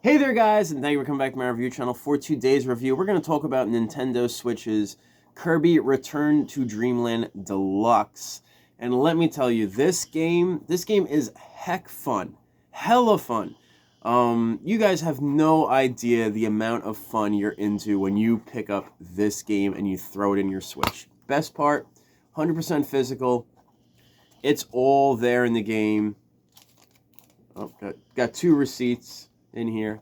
Hey there guys, and thank you for coming back to my review channel. For today's review, we're going to talk about Nintendo Switch's Kirby Return to Dreamland Deluxe. And let me tell you, this game is heck fun. Hella fun. You guys have no idea the amount of fun you're into when you pick up this game and you throw it in your Switch. Best part, 100% physical. It's all there in the game. Oh, got two receipts in here.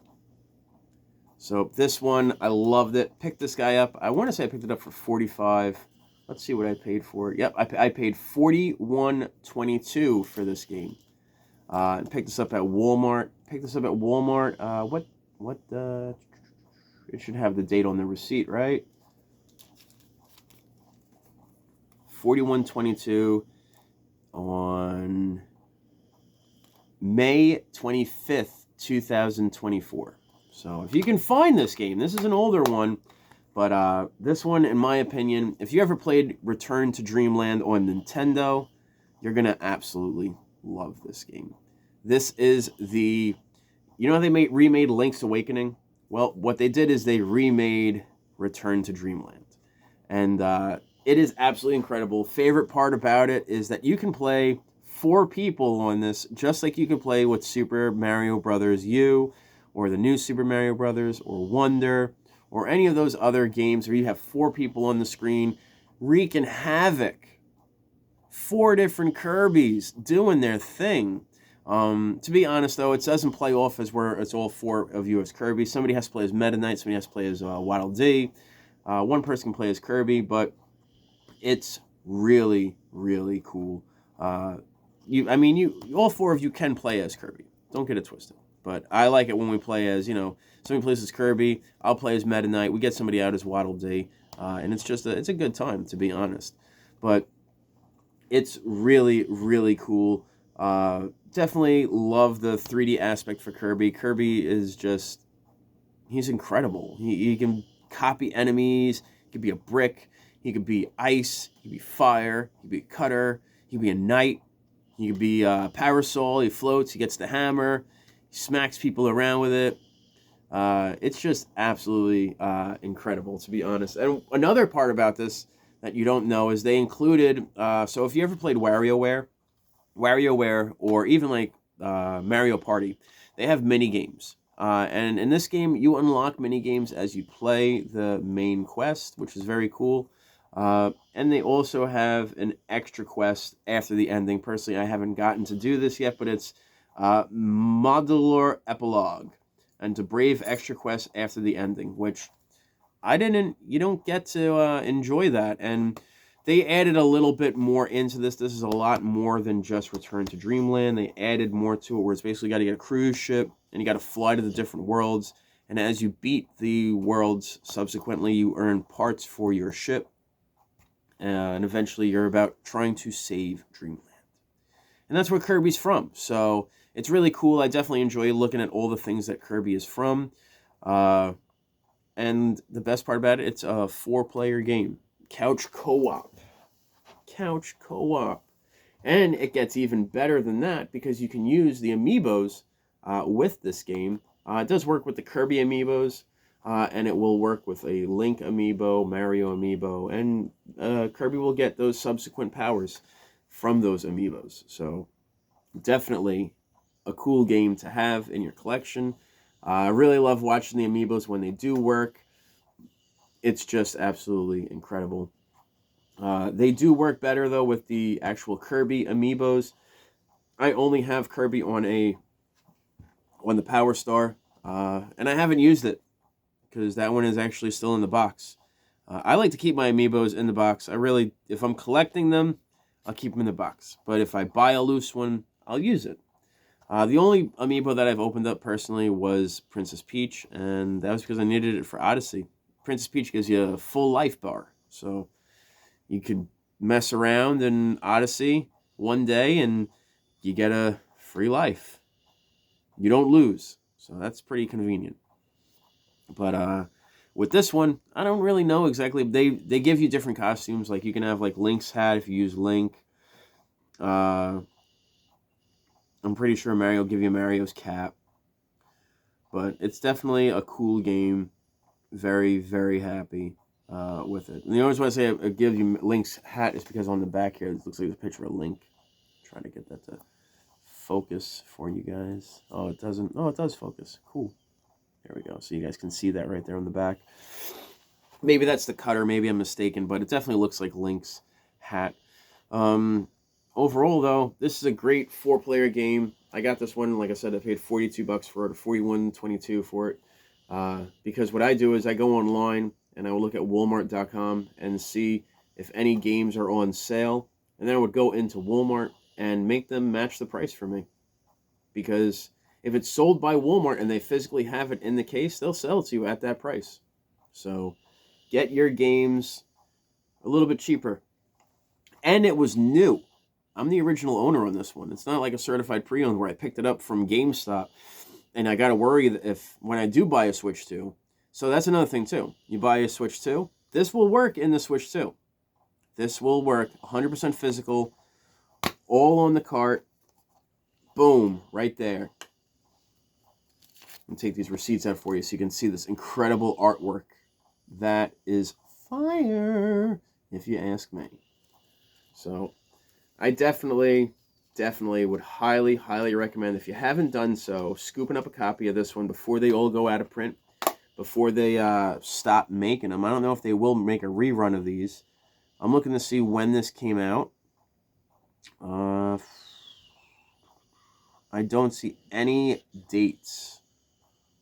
So this one, I loved it. Picked this guy up. I want to say I picked it up for $45. Let's see what I paid for it. Yep, I paid $41.22 for this game. And picked this up at Walmart. It should have the date on the receipt, right? $41.22 on May 25th, 2024. So if you can find this game, this is an older one, but this one, in my opinion, if you ever played Return to Dreamland on Nintendo, you're going to absolutely love this game. This is you know how they remade Link's Awakening? Well, what they did is they remade Return to Dreamland. And it is absolutely incredible. Favorite part about it is that you can play 4 people on this, just like you can play with Super Mario Bros. U, or the new Super Mario Bros., or Wonder, or any of those other games where you have 4 people on the screen wreaking havoc. 4 different Kirbys doing their thing. To be honest, though, it doesn't play off as where it's all 4 of you as Kirby. Somebody has to play as Meta Knight, somebody has to play as Waddle Dee. One person can play as Kirby, but it's really, really cool. All 4 of you can play as Kirby. Don't get it twisted. But I like it when we play as, somebody plays as Kirby, I'll play as Meta Knight, we get somebody out as Waddle Dee, and it's just it's a good time, to be honest. But it's really, really cool. Definitely love the 3D aspect for Kirby. Kirby is just, he's incredible. He can copy enemies, he could be a brick, he could be ice, he could be fire, he could be a cutter, he could be a knight, he could be a parasol, he floats, he gets the hammer, he smacks people around with it. It's just absolutely incredible, to be honest. And another part about this that you don't know is they included, so if you ever played WarioWare, or even like Mario Party, they have mini games. And in this game, you unlock mini games as you play the main quest, which is very cool. And they also have an extra quest after the ending. Personally, I haven't gotten to do this yet, but it's Modular Epilogue, and to brave extra quests after the ending, which you don't get to enjoy that. And they added a little bit more into this. This is a lot more than just Return to Dreamland. They added more to it, where it's basically got to get a cruise ship, and you got to fly to the different worlds. And as you beat the worlds subsequently, you earn parts for your ship. And eventually you're about trying to save Dreamland. And that's where Kirby's from. So it's really cool. I definitely enjoy looking at all the things that Kirby is from. And the best part about it, it's a 4-player game. Couch co-op. And it gets even better than that, because you can use the amiibos with this game. It does work with the Kirby amiibos, and it will work with a Link amiibo, Mario amiibo, and Kirby will get those subsequent powers from those amiibos. So definitely a cool game to have in your collection. I really love watching the amiibos when they do work. It's just absolutely incredible. They do work better, though, with the actual Kirby amiibos. I only have Kirby on the Power Star, and I haven't used it, because that one is actually still in the box. I like to keep my amiibos in the box. If I'm collecting them, I'll keep them in the box. But if I buy a loose one, I'll use it. The only amiibo that I've opened up personally was Princess Peach, and that was because I needed it for Odyssey. Princess Peach gives you a full life bar, so you could mess around in Odyssey one day and you get a free life. You don't lose, so that's pretty convenient. But with this one, I don't really know exactly. They give you different costumes. Like, you can have like Link's hat if you use Link. I'm pretty sure Mario will give you Mario's cap. But it's definitely a cool game. Very, very happy with it. And the only reason I say I give you Link's hat is because on the back here, it looks like a picture of Link. Trying to get that to focus for you guys. Oh, it doesn't. Oh, it does focus. Cool. There we go. So you guys can see that right there on the back. Maybe that's the cutter. Maybe I'm mistaken, but it definitely looks like Link's hat. Overall, though, this is a great 4-player game. I got this one, like I said, I paid $42 for it, or $41.22 for it. Because what I do is I go online and I will look at Walmart.com and see if any games are on sale. And then I would go into Walmart and make them match the price for me. Because if it's sold by Walmart and they physically have it in the case, they'll sell it to you at that price. So get your games a little bit cheaper. And it was new. I'm the original owner on this one. It's not like a certified pre-owned where I picked it up from GameStop. And I got to worry that if when I do buy a Switch 2. So that's another thing too. You buy a Switch 2. This will work in the Switch 2. This will work 100% physical. All on the cart. Boom. Right there. And take these receipts out for you so you can see this incredible artwork. That is fire, if you ask me. So I definitely would highly recommend, if you haven't done so, scooping up a copy of this one before they all go out of print, before they stop making them. I don't know if they will make a rerun of these. I'm looking to see when this came out. I don't see any dates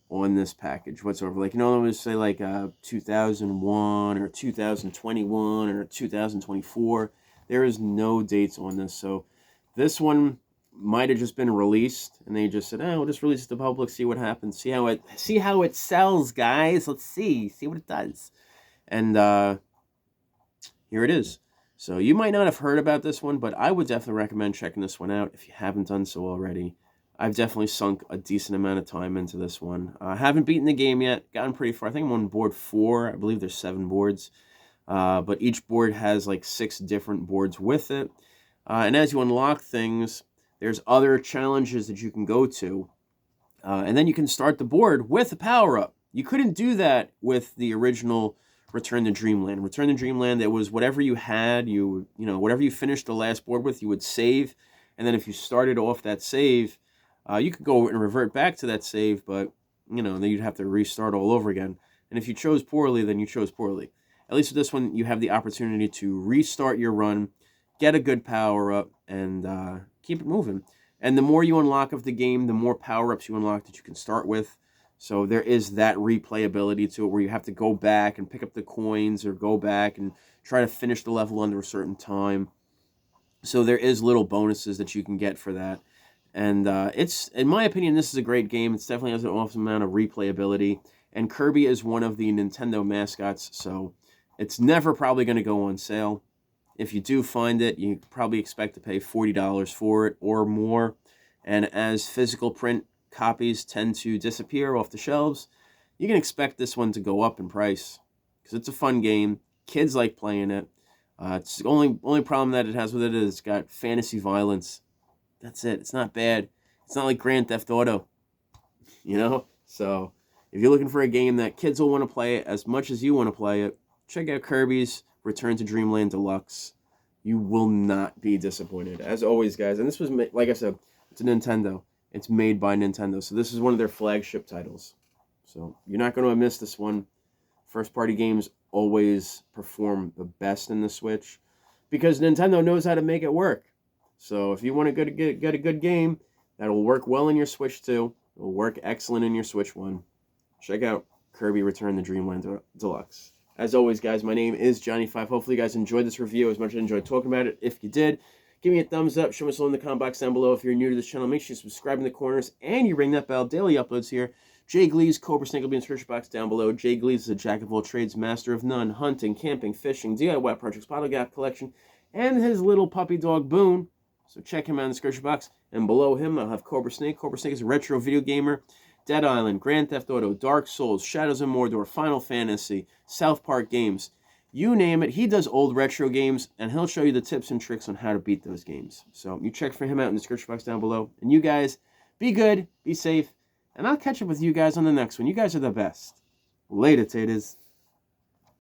on this package whatsoever. Like, you know, I would say like 2001 or 2021 or 2024. There is no dates on this. So this one might have just been released and they just said, we'll just release it to the public, see what happens, see how it sells, guys. Let's see what it does. And here it is. So you might not have heard about this one, but I would definitely recommend checking this one out if you haven't done so already. I've definitely sunk a decent amount of time into this one. I haven't beaten the game yet, gotten pretty far. I think I'm on board 4. I believe there's 7 boards. But each board has like 6 different boards with it. And as you unlock things, there's other challenges that you can go to. And then you can start the board with a power-up. You couldn't do that with the original Return to Dreamland. Return to Dreamland, it was whatever you had, whatever you finished the last board with, you would save. And then if you started off that save, you could go and revert back to that save, but, then you'd have to restart all over again. And if you chose poorly, then you chose poorly. At least with this one, you have the opportunity to restart your run, get a good power-up, and keep it moving. And the more you unlock of the game, the more power-ups you unlock that you can start with. So there is that replayability to it where you have to go back and pick up the coins or go back and try to finish the level under a certain time. So there is little bonuses that you can get for that. And it's, in my opinion, this is a great game. It definitely has an awesome amount of replayability. And Kirby is one of the Nintendo mascots, so it's never probably going to go on sale. If you do find it, you probably expect to pay $40 for it or more. And as physical print copies tend to disappear off the shelves, you can expect this one to go up in price. Because it's a fun game. Kids like playing it. It's the only problem that it has with it is it's got fantasy violence. That's it. It's not bad. It's not like Grand Theft Auto. So if you're looking for a game that kids will want to play it as much as you want to play it, check out Kirby's Return to Dreamland Deluxe. You will not be disappointed. As always, guys, and this was, like I said, it's a Nintendo. It's made by Nintendo. So this is one of their flagship titles. So you're not going to miss this one. First-party games always perform the best in the Switch because Nintendo knows how to make it work. So if you want to get a good game that will work well in your Switch 2, it will work excellent in your Switch 1, check out Kirby Return to Dreamland Deluxe. As always, guys, my name is Johnny5. Hopefully you guys enjoyed this review as much as I enjoyed talking about it. If you did, give me a thumbs up. Show me some in the comment box down below. If you're new to this channel, make sure you subscribe in the corners and you ring that bell. Daily uploads here. Jay Glee's Cobra Snake will be in the description box down below. Jay Glee's is a jack of all trades, master of none. Hunting, camping, fishing, DIY projects, bottle gap collection, and his little puppy dog, Boone. So check him out in the description box. And below him, I'll have Cobra Snake. Cobra Snake is a retro video gamer. Dead Island, Grand Theft Auto, Dark Souls, Shadows of Mordor, Final Fantasy, South Park games. You name it, he does old retro games, and he'll show you the tips and tricks on how to beat those games. So you check for him out in the description box down below. And you guys, be good, be safe, and I'll catch up with you guys on the next one. You guys are the best. Later, taters.